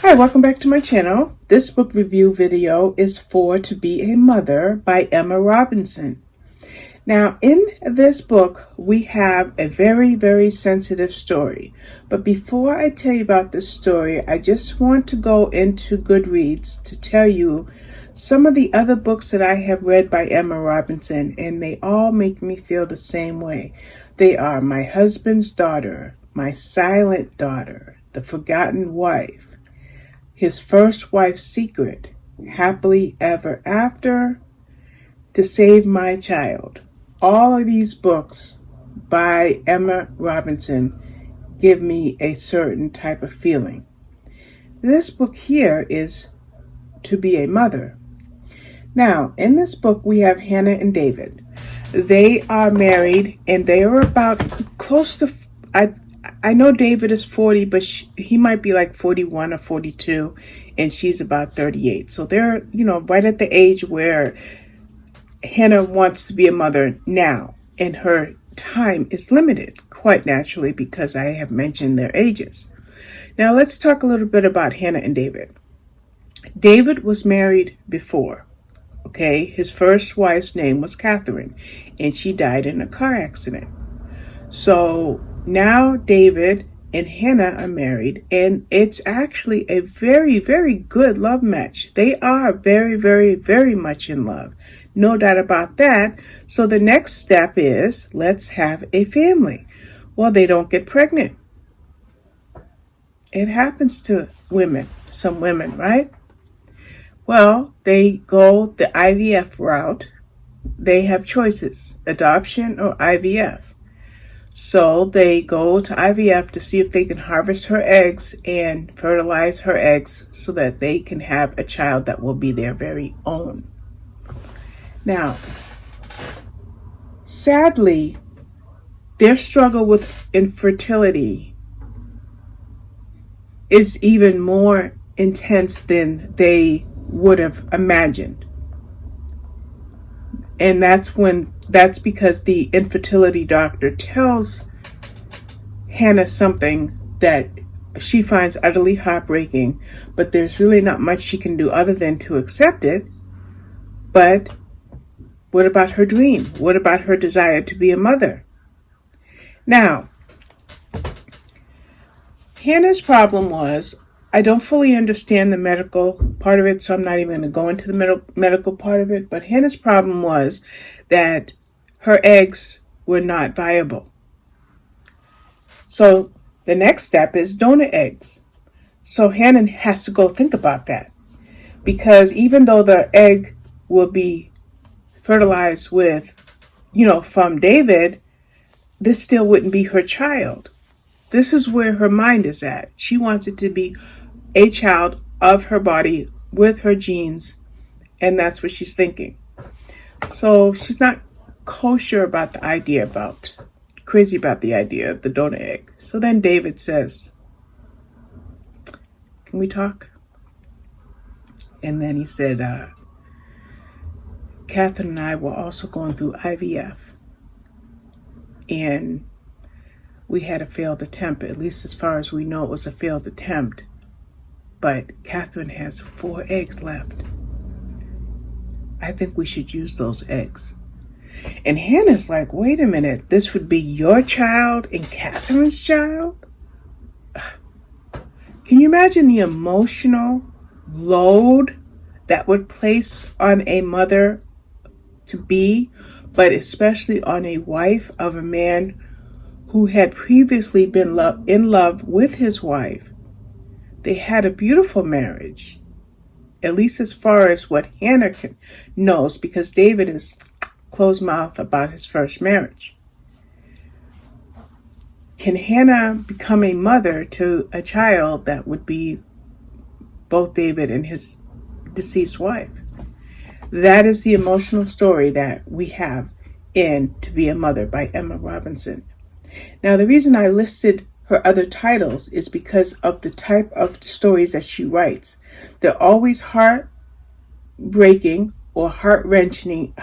Hi, welcome back to my channel. This book review video is for To Be a Mother by Emma Robinson. Now, in this book, we have a very, very sensitive story. But before I tell you about this story, I just want to go into Goodreads to tell you some of the other books that I have read by Emma Robinson, and they all make me feel the same way. They are My Husband's Daughter, My Silent Daughter, The Forgotten Wife, His First Wife's Secret, Happily Ever After, To Save My Child. All of these books by Emma Robinson give me a certain type of feeling. This book here is To Be a Mother. Now, in this book, we have Hannah and David. They are married, and they are about close to, I know David is 40, but he might be like 41 or 42, and she's about 38. So they're, right at the age where Hannah wants to be a mother now, and her time is limited, quite naturally, because I have mentioned their ages. Now, let's talk a little bit about Hannah and David. David was married before, okay? His first wife's name was Catherine, and she died in a car accident. So now David and Hannah are married, and it's actually a very, very good love match. They are very, very, very much in love. No doubt about that. So the next step is, let's have a family. Well, they don't get pregnant. It happens to women, some women, right? Well, they go the IVF route. They have choices, adoption or IVF. So they go to IVF to see if they can harvest her eggs and fertilize her eggs so that they can have a child that will be their very own. Now, sadly, their struggle with infertility is even more intense than they would have imagined. And that's because the infertility doctor tells Hannah something that she finds utterly heartbreaking, but there's really not much she can do other than to accept it. But what about her dream? What about her desire to be a mother? Now, Hannah's problem was, I don't fully understand the medical part of it, so I'm not even going to go into the medical part of it, but Hannah's problem was that her eggs were not viable. So the next step is donor eggs. So Hannah has to go think about that, because even though the egg will be fertilized with, from David, this still wouldn't be her child. This is where her mind is at. She wants it to be a child of her body with her genes, and that's what she's thinking. So she's not crazy about the idea of the donor egg. So then David says, can we talk? And then he said, Catherine and I were also going through IVF, and we had a failed attempt. At least as far as we know, it was a failed attempt. But Catherine has 4 eggs left. I think we should use those eggs. And Hannah's like, wait a minute, this would be your child and Catherine's child? Can you imagine the emotional load that would place on a mother to be, but especially on a wife of a man who had previously been in love with his wife? They had a beautiful marriage, at least as far as what Hannah knows, because David is closed mouth about his first marriage. Can Hannah become a mother to a child that would be both David and his deceased wife? That is the emotional story that we have in To Be a Mother by Emma Robinson. Now, the reason I listed her other titles is because of the type of stories that she writes. They're always heartbreaking or heart-wrenching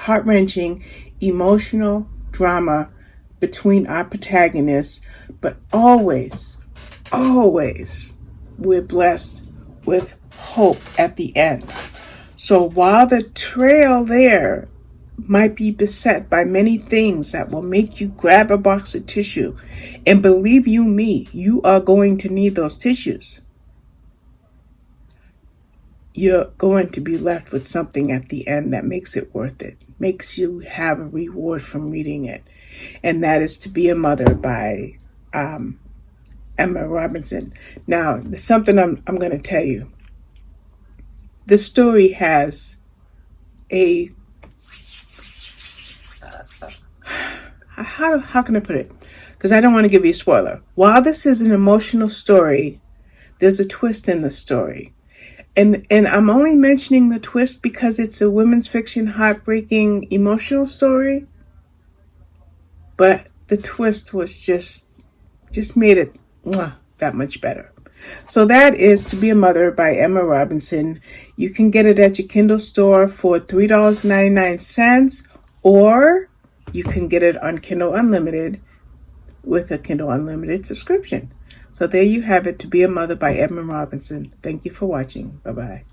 emotional drama between our protagonists, but always we're blessed with hope at the end. So while the trail there might be beset by many things that will make you grab a box of tissue, and believe you me, you are going to need those tissues, you're going to be left with something at the end that makes it worth it, makes you have a reward from reading it. And that is To Be a Mother by Emma Robinson. Now, there's something I'm going to tell you. This story has a how can I put it? Because I don't want to give you a spoiler. While this is an emotional story, there's a twist in the story. And I'm only mentioning the twist because it's a women's fiction, heartbreaking, emotional story. But the twist was just made it that much better. So that is To Be a Mother by Emma Robinson. You can get it at your Kindle store for $3.99, or you can get it on Kindle Unlimited with a Kindle Unlimited subscription. So there you have it, To Be a Mother by Emma Robinson. Thank you for watching. Bye-bye.